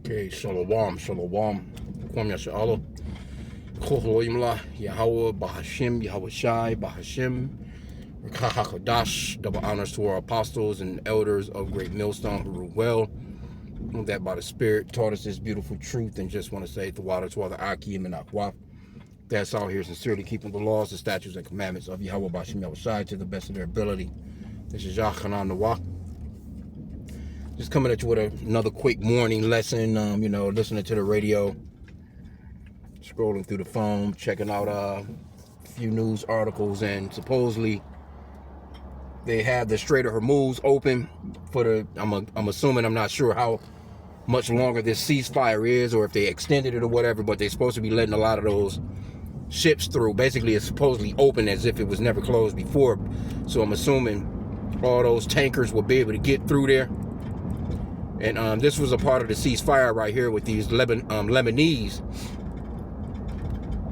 Okay, shalom. Kwam Yasha'Allah. Kohoimla, Yahweh, Bahashim, Yahweh Shai, Bahashim. Rakahakodash. Double honors to our apostles and elders of Great Millstone who rule well. That by the Spirit taught us this beautiful truth, and just want to say the water to all the H.I.M and Akwaf. That's all here sincerely keeping the laws, the statutes, and commandments of Yahweh Bahashim Yahweh Shai to the best of their ability. This is Yachanan Nawak. Just coming at you with another quick morning lesson. Listening to the radio, scrolling through the phone, checking out a few news articles, and supposedly they have the Strait of Hormuz open for the. I'm assuming, I'm not sure how much longer this ceasefire is, or if they extended it or whatever. But they're supposed to be letting a lot of those ships through. Basically, it's supposedly open as if it was never closed before. So I'm assuming all those tankers will be able to get through there. And this was a part of the ceasefire right here with these Lebanese.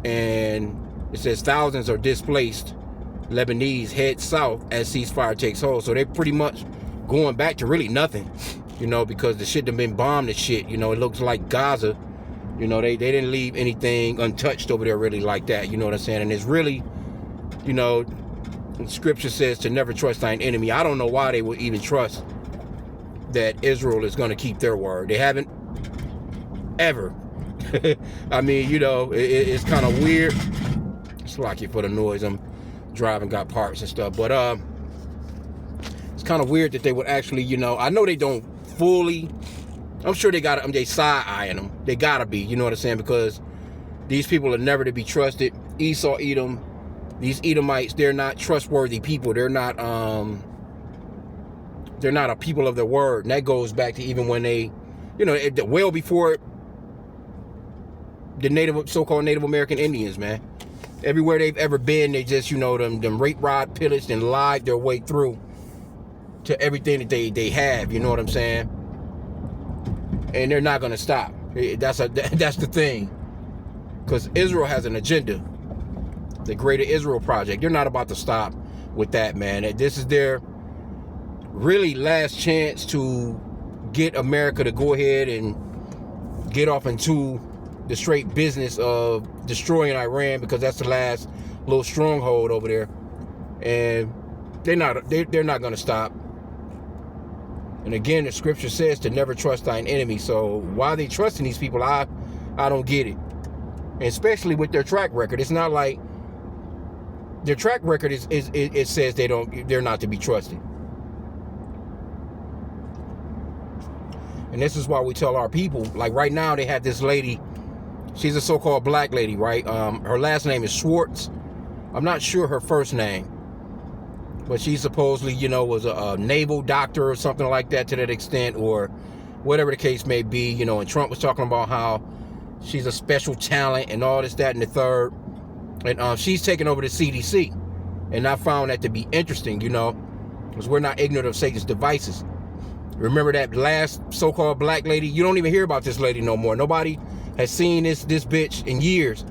And it says thousands are displaced Lebanese head south as ceasefire takes hold. So they're pretty much going back to really nothing, because the shit done been bombed and shit. It looks like Gaza. They didn't leave anything untouched over there really like that. You know what I'm saying? And it's really, scripture says to never trust thine enemy. I don't know why they would even trust that Israel is going to keep their word. They haven't ever. I mean, it's kind of weird. It's lucky for the noise. I'm driving, got parts and stuff, but it's kind of weird that they would actually, I know they don't fully. I'm sure they got. They side eyeing them. They gotta be. You know what I'm saying? Because these people are never to be trusted. Esau, Edom, these Edomites, they're not trustworthy people. They're not a people of their word. And that goes back to even when they, well before the so-called Native American Indians, man. Everywhere they've ever been, they just, them rape, robbed, pillaged, and lied their way through to everything that they have. You know what I'm saying? And they're not going to stop. That's the thing. Because Israel has an agenda. The Greater Israel Project. They're not about to stop with that, man. This is their really last chance to get America to go ahead and get off into the straight business of destroying Iran, because that's the last little stronghold over there, and they're not going to stop. And again, the scripture says to never trust thine enemy. So why are they trusting these people? I don't get it. And especially with their track record. It's not like their track record it says they're not to be trusted. And this is why we tell our people, like right now they have this lady, she's a so-called black lady, right? Her last name is Schwartz. I'm not sure her first name, but she supposedly, was a naval doctor or something like that, to that extent, or whatever the case may be, and Trump was talking about how she's a special talent and all this, that, and the third. And she's taken over the CDC. And I found that to be interesting, because we're not ignorant of Satan's devices. Remember that last so-called black lady? You don't even hear about this lady no more. Nobody has seen this bitch in years.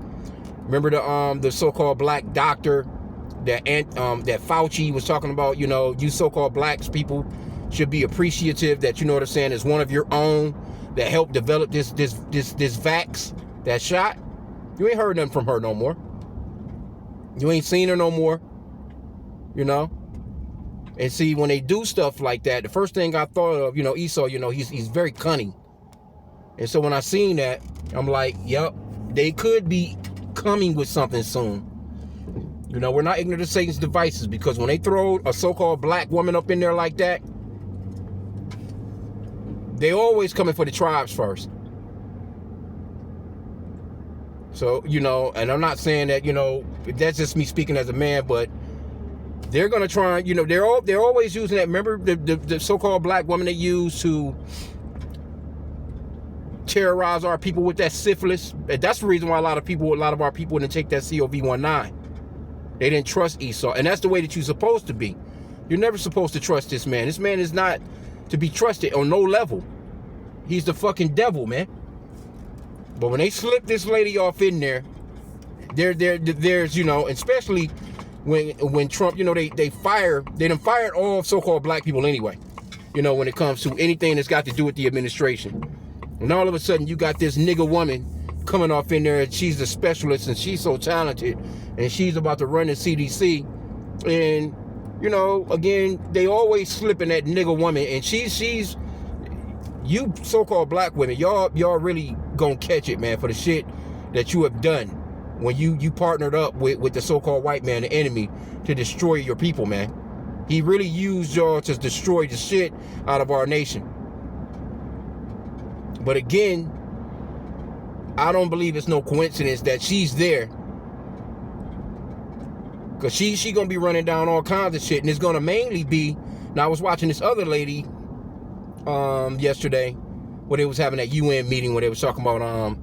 Remember the so-called black doctor that Fauci was talking about? You so-called blacks people should be appreciative that, you know what I'm saying, is one of your own that helped develop this vax, that shot. You ain't heard nothing from her no more. You ain't seen her no more. And see, when they do stuff like that, the first thing I thought of, Esau, he's very cunning. And so when I seen that, I'm like, yep, they could be coming with something soon. We're not ignorant of Satan's devices, because when they throw a so-called black woman up in there like that, they always coming for the tribes first. So, and I'm not saying that, that's just me speaking as a man, but they're going to try, they're always using that. Remember the so-called black woman they used to terrorize our people with that syphilis? And that's the reason why a lot of our people didn't take that COV19. They didn't trust Esau. And that's the way that you're supposed to be. You're never supposed to trust this man. This man is not to be trusted on no level. He's the fucking devil, man. But when they slip this lady off in there, there's, especially when Trump, they done fired all so-called black people anyway, when it comes to anything that's got to do with the administration. And all of a sudden, you got this nigga woman coming off in there, and she's the specialist, and she's so talented, and she's about to run the CDC. And, you know, again, they always slipping that nigga woman, and she's you so-called black women, y'all really gonna catch it, man, for the shit that you have done when you partnered up with the so-called white man, the enemy, to destroy your people, man. He really used y'all to destroy the shit out of our nation. But again, I don't believe it's no coincidence that she's there, because she gonna be running down all kinds of shit, and it's gonna mainly be. Now, I was watching this other lady yesterday, where they was having that UN meeting where they was talking about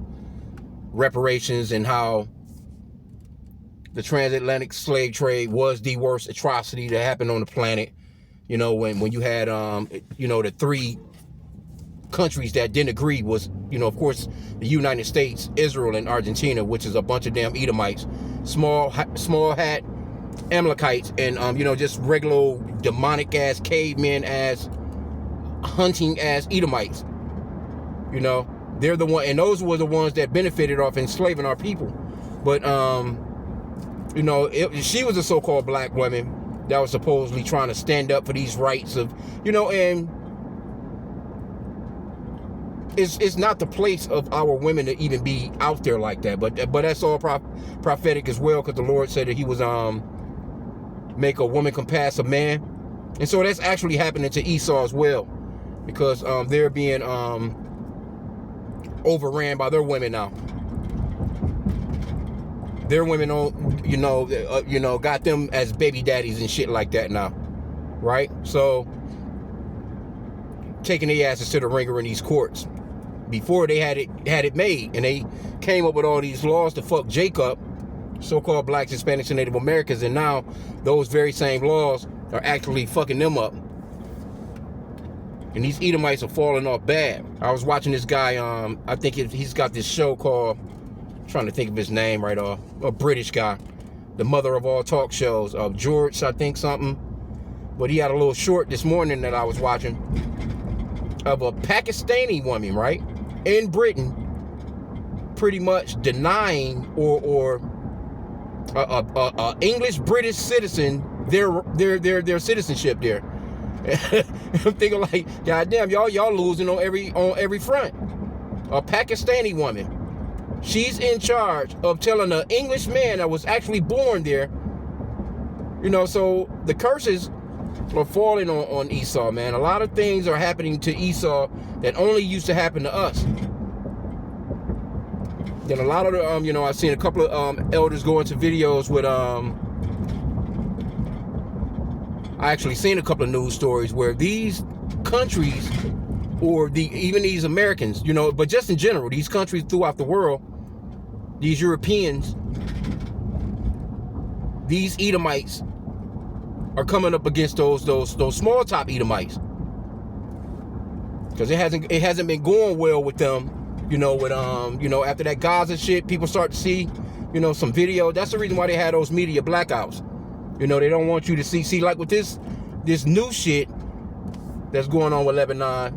reparations and how the transatlantic slave trade was the worst atrocity that happened on the planet. You know, when you had you know, the three countries that didn't agree was, you know, of course, the United States, Israel, and Argentina, which is a bunch of damn Edomites, small hat Amalekites, and you know, just regular demonic ass cavemen ass hunting ass Edomites. You know, they're the one, and those were the ones that benefited off enslaving our people. But you know, she was a so-called black woman that was supposedly trying to stand up for these rights of, you know, and it's not the place of our women to even be out there like that. But that's all prophetic as well, because the Lord said that he was make a woman compass a man, and so that's actually happening to Esau as well, because they're being overran by their women now. Their women don't, you know, got them as baby daddies and shit like that now, right? So taking their asses to the ringer in these courts. Before, they had it made, and they came up with all these laws to fuck Jacob, so-called blacks, Hispanics, and Native Americans, and now those very same laws are actually fucking them up. And these Edomites are falling off bad. I was watching this guy, I think he's got this show called, I'm trying to think of his name right off, a British guy, the mother of all talk shows, George, I think something. But he had a little short this morning that I was watching of a Pakistani woman, right, in Britain, pretty much denying or English British citizen their citizenship there. I'm thinking like, goddamn, y'all losing on every front. A Pakistani woman, she's in charge of telling an English man that was actually born there. You know, so the curses are falling on Esau, man. A lot of things are happening to Esau that only used to happen to us. Then a lot of the, you know, I've seen a couple of elders go into videos with, I actually seen a couple of news stories where these countries, or even these Americans, you know, but just in general, these countries throughout the world, these Europeans, these Edomites are coming up against those small top Edomites, because it hasn't been going well with them. You know, with you know, after that Gaza shit, people start to see, you know, some video. That's the reason why they had those media blackouts. You know, they don't want you to see like with this new shit that's going on with Lebanon.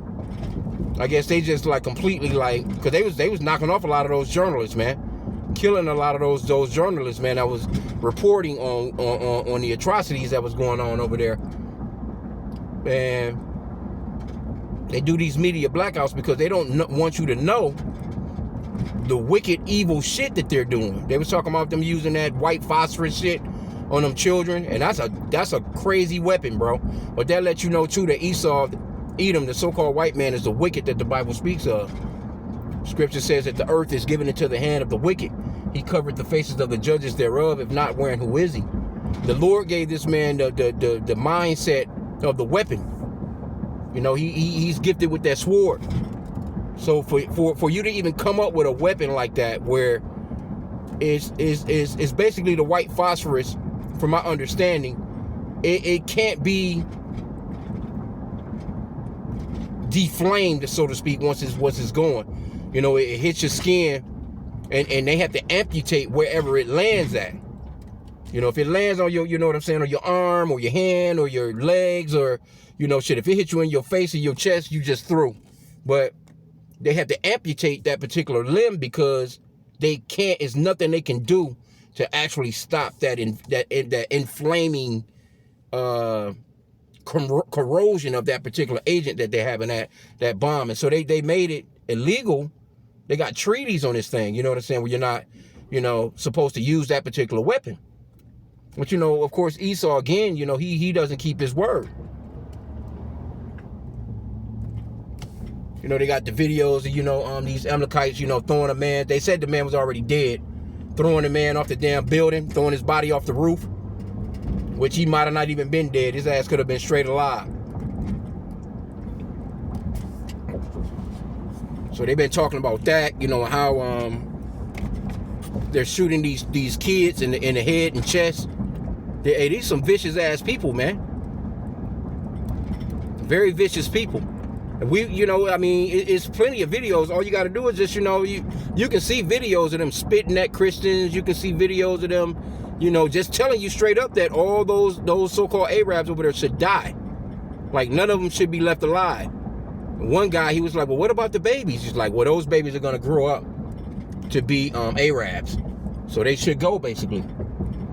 I guess they just like completely like, because they was knocking off a lot of those journalists, man, killing a lot of those journalists, man, that was reporting on the atrocities that was going on over there. And they do these media blackouts because they don't want you to know the wicked, evil shit that they're doing. They was talking about them using that white phosphorus shit on them children, and that's a crazy weapon, bro. But that lets you know too that Esau, Edom, the so-called white man, is the wicked that the Bible speaks of. Scripture says that the earth is given into the hand of the wicked. He covered the faces of the judges thereof. If not, wherein who is he? The Lord gave this man the mindset of the weapon. You know, he's gifted with that sword. So for you to even come up with a weapon like that, where it's basically the white phosphorus, from my understanding, it can't be deflamed, so to speak, once it's going. You know, it hits your skin, and they have to amputate wherever it lands at. You know, if it lands on your, you know what I'm saying, on your arm or your hand or your legs, or, you know, shit, if it hits you in your face or your chest, you just through. But they have to amputate that particular limb because they can't. It's nothing they can do to actually stop that inflaming corrosion of that particular agent that they have in that bomb. And so they made it illegal. They got treaties on this thing, you know what I'm saying, where you're not, supposed to use that particular weapon. But, of course, Esau, again, he doesn't keep his word. They got the videos of, these Amalekites, throwing a man. They said the man was already dead. Throwing the man off the damn building, throwing his body off the roof, which he might have not even been dead. His ass could have been straight alive. So they've been talking about that, how they're shooting these kids in the head and chest. Hey, these some vicious ass people, man. Very vicious people. And it's plenty of videos. All you got to do is just, you can see videos of them spitting at Christians. You can see videos of them, just telling you straight up that all those so-called Arabs over there should die. Like, none of them should be left alive. One guy, he was like, well, what about the babies? He's like, well, those babies are going to grow up to be Arabs. So they should go, basically.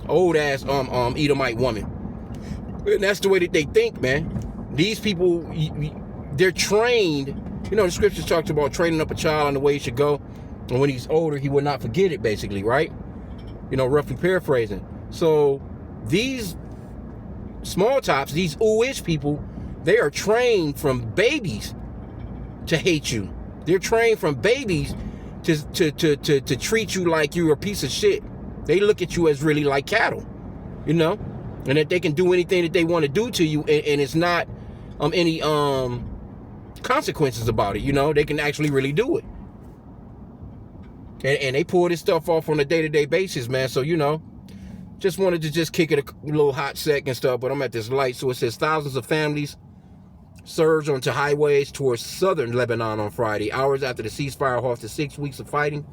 Old ass Edomite woman. And that's the way that they think, man. These people, they're trained. The scriptures talks about training up a child on the way he should go. And when he's older, he will not forget it, basically, right? Roughly paraphrasing. So these small tops, these ooish people, they are trained from babies to hate you. They're trained from babies to treat you like you're a piece of shit. They look at you as really like cattle, and that they can do anything that they want to do to you, and it's not any consequences about it. They can actually really do it, and they pull this stuff off on a day-to-day basis, man. So just wanted to just kick it a little hot sec and stuff, but I'm at this light. So it says thousands of families surged onto highways towards southern Lebanon on Friday, hours after the ceasefire halted 6 weeks of fighting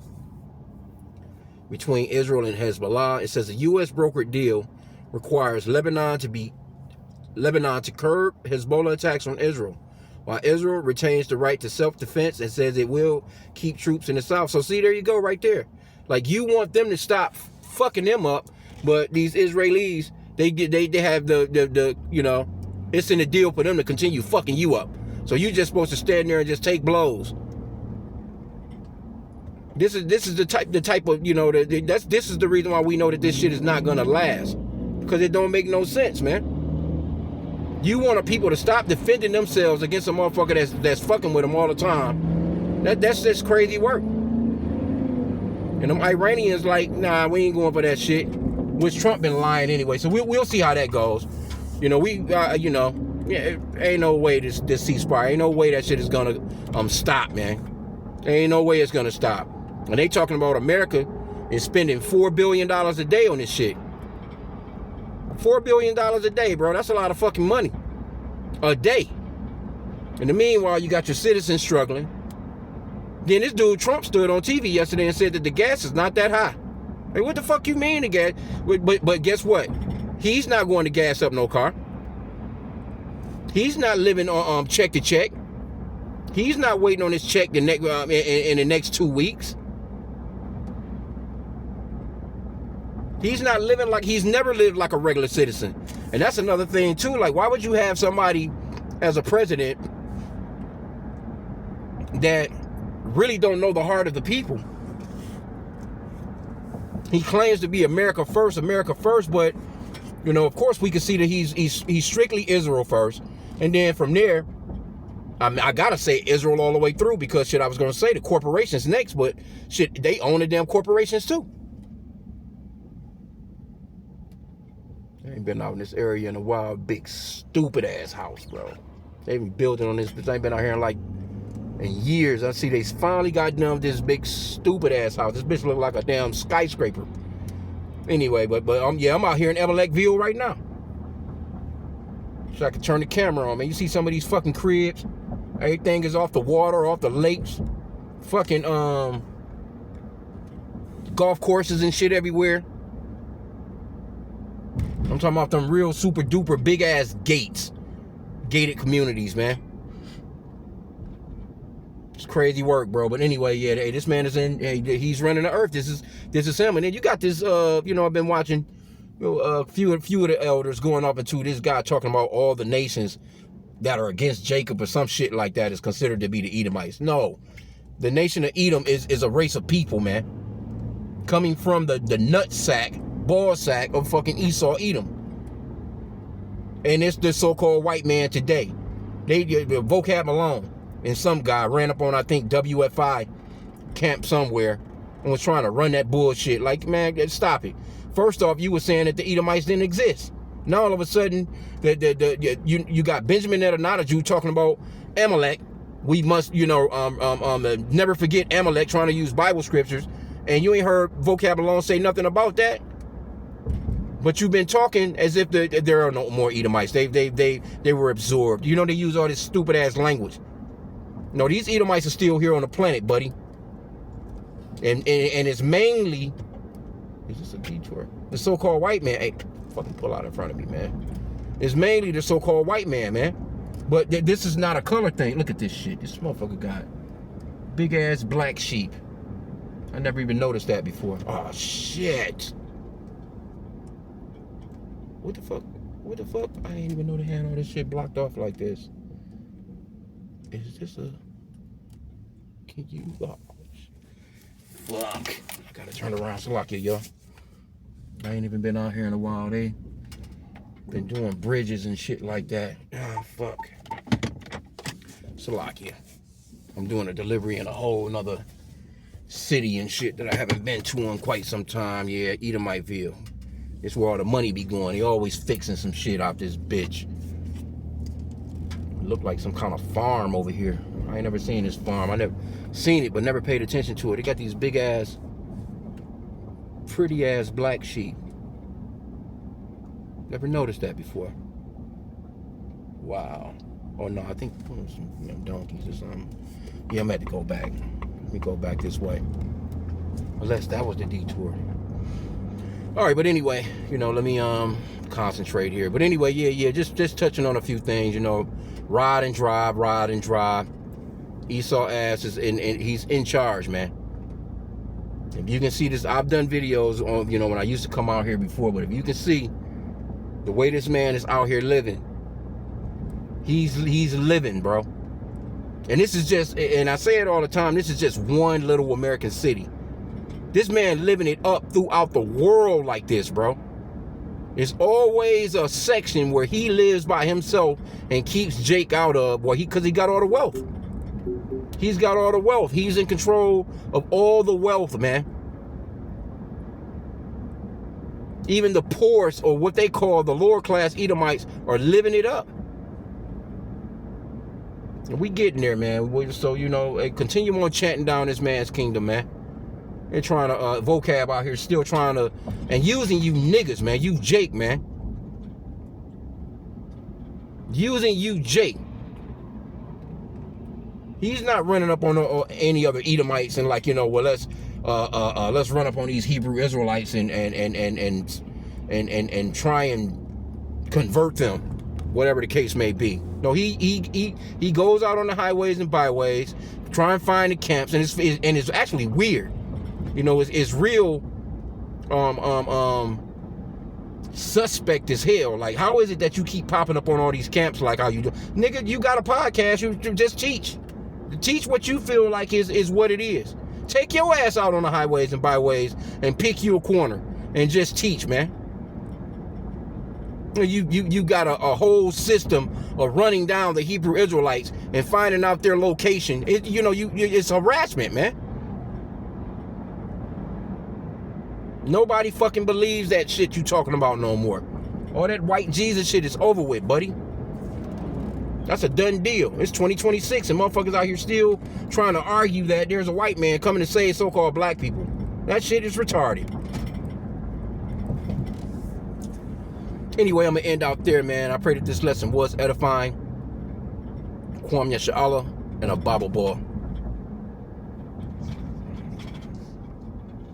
between Israel and Hezbollah. It says a U.S. brokered deal requires Lebanon to curb Hezbollah attacks on Israel, while Israel retains the right to self-defense and says it will keep troops in the south. So see, there you go, right there. Like, you want them to stop fucking them up, but these Israelis, they have the it's in the deal for them to continue fucking you up. So you just supposed to stand there and just take blows. This is the type of this is the reason why we know that this shit is not gonna last, because it don't make no sense, man. You want people to stop defending themselves against a motherfucker that's fucking with them all the time. That's just crazy work. And them Iranians like, nah, we ain't going for that shit. Which Trump been lying anyway, so we'll see how that goes. Ain't no way this ceasefire, ain't no way that shit is gonna stop, man. Ain't no way it's gonna stop. And they talking about America is spending $4 billion a day on this shit. $4 billion a day, bro. That's a lot of fucking money a day. In the meanwhile, you got your citizens struggling. Then this dude Trump stood on TV yesterday and said that the gas is not that high. Hey, what the fuck you mean the gas? But guess what? He's not going to gas up no car. He's not living on check to check. He's not waiting on his check in the next 2 weeks. He's not living like, he's never lived like a regular citizen. And that's another thing too. Like, why would you have somebody as a president that really don't know the heart of the people? He claims to be America first, but of course we can see that he's strictly Israel first, and then from there, I gotta say Israel all the way through, because shit, I was gonna say the corporations next, but shit, they own the damn corporations too. I ain't been out in this area in a while. Big stupid ass house, bro. They been building on this, but I ain't been out here in years. I see they finally got done this big stupid ass house. This bitch look like a damn skyscraper. Anyway, but I'm out here in Emelechville right now. So I can turn the camera on, man. You see some of these fucking cribs. Everything is off the water, off the lakes. Fucking golf courses and shit everywhere. I'm talking about them real super duper big ass gated communities, man. It's crazy work, bro. But anyway, yeah, hey, this man is in. Hey, he's running the earth. This is him. And then you got this. I've been watching a few of the elders going up into this guy talking about all the nations that are against Jacob or some shit like that is considered to be the Edomites. No, the nation of Edom is a race of people, man, coming from the nut sack, ball sack of fucking Esau, Edom. And it's the so-called white man today. The vocab alone. And some guy ran up on, I think, WFI camp somewhere and was trying to run that bullshit. Like, man, stop it. First off, you were saying that the Edomites didn't exist. Now all of a sudden, you got Benjamin Netanyahu talking about Amalek. We must, never forget Amalek, trying to use Bible scriptures, and you ain't heard vocab alone say nothing about that. But you've been talking as if there are no more Edomites. They were absorbed. You know, they use all this stupid ass language. No, these Edomites are still here on the planet, buddy. And it's mainly, is this a detour? The so-called white man. Hey, fucking pull out in front of me, man. It's mainly the so-called white man, man. But this is not a color thing. Look at this shit. This motherfucker got big ass black sheep. I never even noticed that before. Oh shit. What the fuck? What the fuck? I didn't even know they had all this shit blocked off like this. Is this a... Can you... Oh, fuck. I gotta turn around. Salakia, y'all. I ain't even been out here in a while. They been doing bridges and shit like that. Oh, fuck. Salakia. I'm doing a delivery in a whole nother city and shit that I haven't been to in quite some time. Yeah, Edomiteville. It's where all the money be going. They always fixing some shit out this bitch. Look like some kind of farm over here. I ain't never seen this farm. I never seen it, but never paid attention to it. They got these big ass, pretty ass black sheep. Never noticed that before. Wow. Oh no, I think some donkeys or something. Yeah, I'm gonna have to go back. Let me go back this way. Unless that was the detour. All right, but anyway, let me concentrate here. But anyway, yeah, just touching on a few things, ride and drive. Esau ass is he's in charge, man. If you can see this, I've done videos on, when I used to come out here before, but if you can see the way this man is out here living, he's living, bro. And this is just, and I say it all the time, this is just one little American city. This man living it up throughout the world like this, bro. There's always a section where he lives by himself and keeps Jake out of, because he got all the wealth. He's got all the wealth. He's in control of all the wealth, man. Even the poorest, or what they call the lower class Edomites, are living it up. And we getting there, man. So, continue on chanting down this man's kingdom, man. They're trying to, vocab out here, still trying to, and using you niggas, man. You Jake, man. Using you Jake. He's not running up on any other Edomites and let's run up on these Hebrew Israelites and try and convert them, whatever the case may be. No, he goes out on the highways and byways, try and find the camps, and it's actually weird. It's real suspect as hell. Like, how is it that you keep popping up on all these camps like how you do? Nigga, you got a podcast, you just teach. Teach what you feel like is what it is. Take your ass out on the highways and byways and pick you a corner and just teach, man. You got a whole system of running down the Hebrew Israelites and finding out their location. It's harassment, man. Nobody fucking believes that shit you talking about no more. All that white Jesus shit is over with, buddy. That's a done deal. It's 2026 and motherfuckers out here still trying to argue that there's a white man coming to save so-called black people. That shit is retarded. Anyway, I'm going to end out there, man. I pray that this lesson was edifying. Kwam Yasha Allah and a Bible ball.